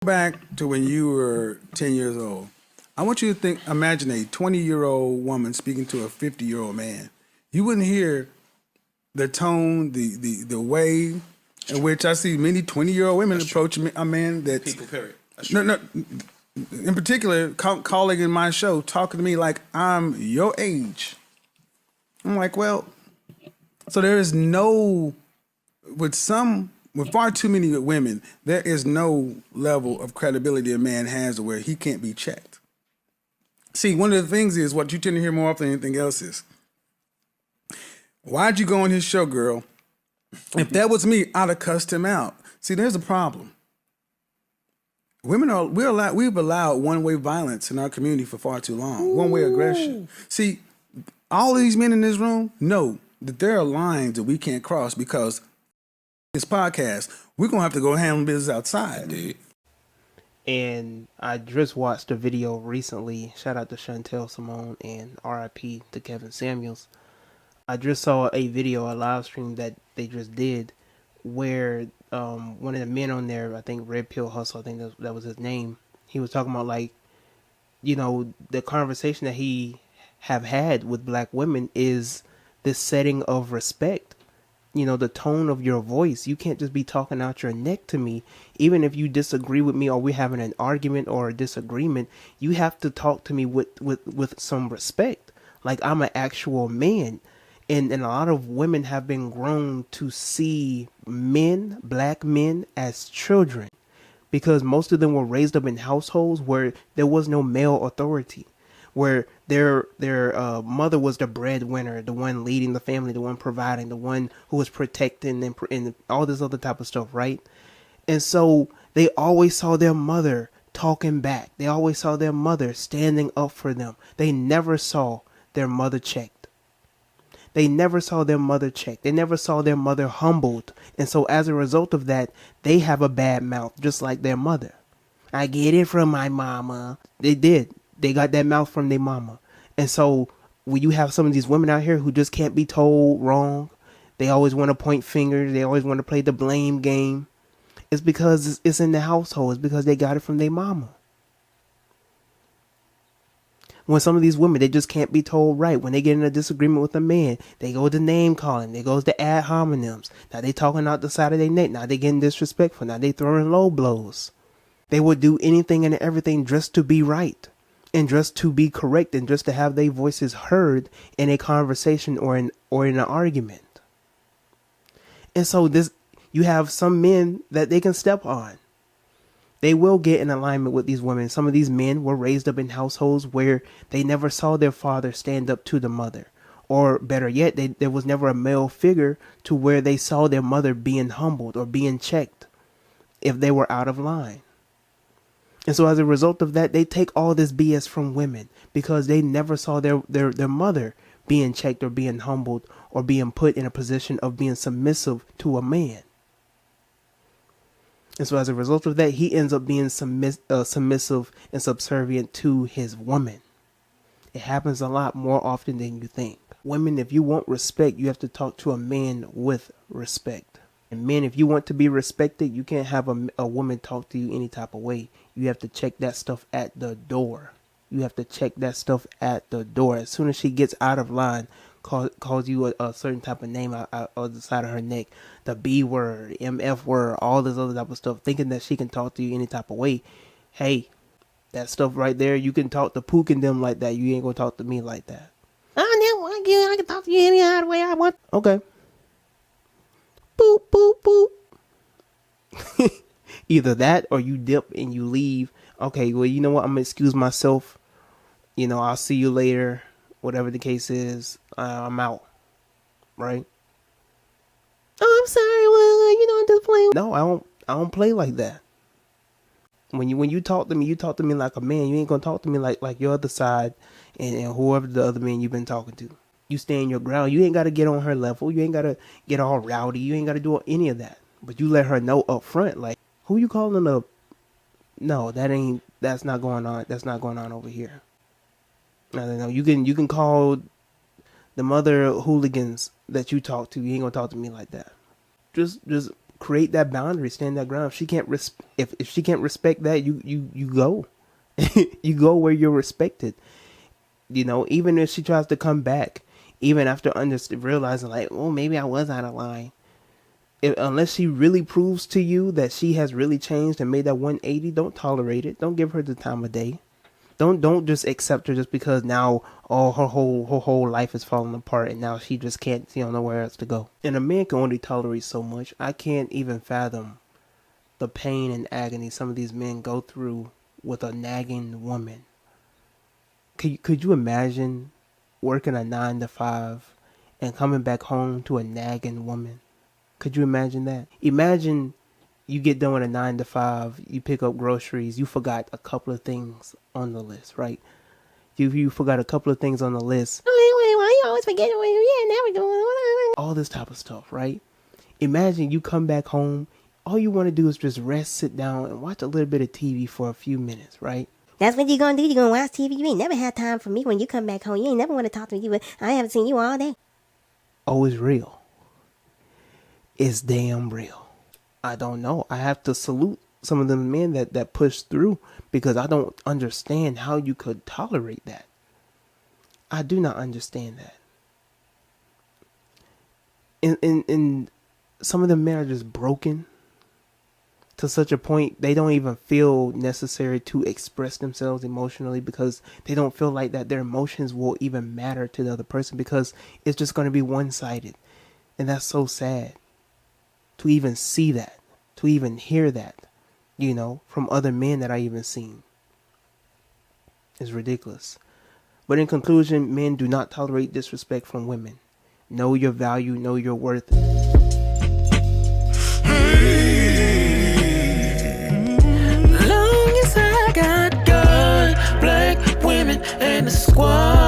Back to when you were 10 years old. I want you to imagine a 20-year-old woman speaking to a 50-year-old man. You wouldn't hear the tone, the way in which I see many 20-year-old women approach a man that people. Period. No. In particular, calling in my show, talking to me like I'm your age. I'm like, well, so there is no with far too many women, there is no level of credibility a man has where he can't be checked. See, one of the things is what you tend to hear more often than anything else is, why'd you go on his show, girl? If that was me, I'd have cussed him out. See, there's a problem. We've allowed one-way violence in our community for far too long. One-way aggression. See, all of these men in this room know that there are lines that we can't cross because this podcast, we're going to have to go handle business outside. Indeed. And I just watched a video recently. Shout out to Chantel Simone and RIP to Kevin Samuels. I just saw a video, a live stream that they just did where one of the men on there, I think Red Pill Hustle, I think that was his name. He was talking about the conversation that he have had with black women is this setting of respect. The tone of your voice. You can't just be talking out your neck to me. Even if you disagree with me or we're having an argument or a disagreement, you have to talk to me with some respect. Like I'm an actual man. And a lot of women have been grown to see black men, as children. Because most of them were raised up in households where there was no male authority. Where their mother was the breadwinner, the one leading the family, the one providing, the one who was protecting and all this other type of stuff, right? And so they always saw their mother talking back. They always saw their mother standing up for them. They never saw their mother checked. They never saw their mother checked. They never saw their mother humbled. And so as a result of that, they have a bad mouth, just like their mother. I get it from my mama. They did. They got that mouth from their mama. And so when you have some of these women out here who just can't be told wrong, they always want to point fingers. They always want to play the blame game. It's because it's in the household. It's because they got it from their mama. When some of these women, they just can't be told right. When they get in a disagreement with a man, they go to name calling. They goes to ad hominems. Now they talking out the side of their neck. Now they getting disrespectful. Now they throwing low blows. They would do anything and everything just to be right. And just to be correct and just to have their voices heard in a conversation or in an argument. And so you have some men that they can step on. They will get in alignment with these women. Some of these men were raised up in households where they never saw their father stand up to the mother. Or better yet, there was never a male figure to where they saw their mother being humbled or being checked if they were out of line. And so as a result of that, they take all this BS from women because they never saw their mother being checked or being humbled or being put in a position of being submissive to a man. And so as a result of that, he ends up being submissive and subservient to his woman. It happens a lot more often than you think. Women, if you want respect, you have to talk to a man with respect. And men, if you want to be respected, you can't have a woman talk to you any type of way. You have to check that stuff at the door. You have to check that stuff at the door. As soon as she gets out of line, calls you a certain type of name out the side of her neck, the B word, MF word, all this other type of stuff, thinking that she can talk to you any type of way. Hey, that stuff right there, you can talk to Pook and them like that. You ain't gonna talk to me like that. I can talk to you any other way I want. Okay. Boop, boop, boop. Either that or you dip and you leave. Okay, well, you know what? I'm going to excuse myself. I'll see you later. Whatever the case is, I'm out. Right? Oh, I'm sorry. Well, I'm just playing. No, I don't play like that. When you talk to me, you talk to me like a man. You ain't going to talk to me like your other side and whoever the other man you've been talking to. You stand your ground. You ain't got to get on her level. You ain't got to get all rowdy. You ain't got to do any of that. But you let her know up front, like, who you calling a... No, that's not going on. That's not going on over here. No. You can call the mother hooligans that you talk to. You ain't going to talk to me like that. Just create that boundary, stand that ground. If she can't if she can't respect that, you go. You go where you're respected. You know, even if she tries to come back, even after realizing like, oh, maybe I was out of line. Unless she really proves to you that she has really changed and made that 180, don't tolerate it. Don't give her the time of day. Don't just accept her just because now her whole life is falling apart and now she just can't see nowhere else to go. And a man can only tolerate so much. I can't even fathom the pain and agony some of these men go through with a nagging woman. Could you imagine working a 9 to 5 and coming back home to a nagging woman? Could you imagine that? Imagine you get done with a 9 to 5, you pick up groceries, you forgot a couple of things on the list, right? You forgot a couple of things on the list. Why you always forget? Yeah, now we go. All this type of stuff, right? Imagine you come back home, all you want to do is just rest, sit down, and watch a little bit of TV for a few minutes, right? That's what you're going to do. You're going to watch TV. You ain't never had time for me when you come back home. You ain't never want to talk to me. I haven't seen you all day. Oh, it's real. It's damn real. I don't know. I have to salute some of the men that push through because I don't understand how you could tolerate that. I do not understand that. And some of the men are just broken to such a point they don't even feel necessary to express themselves emotionally because they don't feel like that their emotions will even matter to the other person because it's just going to be one-sided. And that's so sad to even see that, to even hear that, you know, from other men that I even seen. It's ridiculous. But in conclusion, men do not tolerate disrespect from women. Know your value, know your worth. Long as I got good, black women and the squad.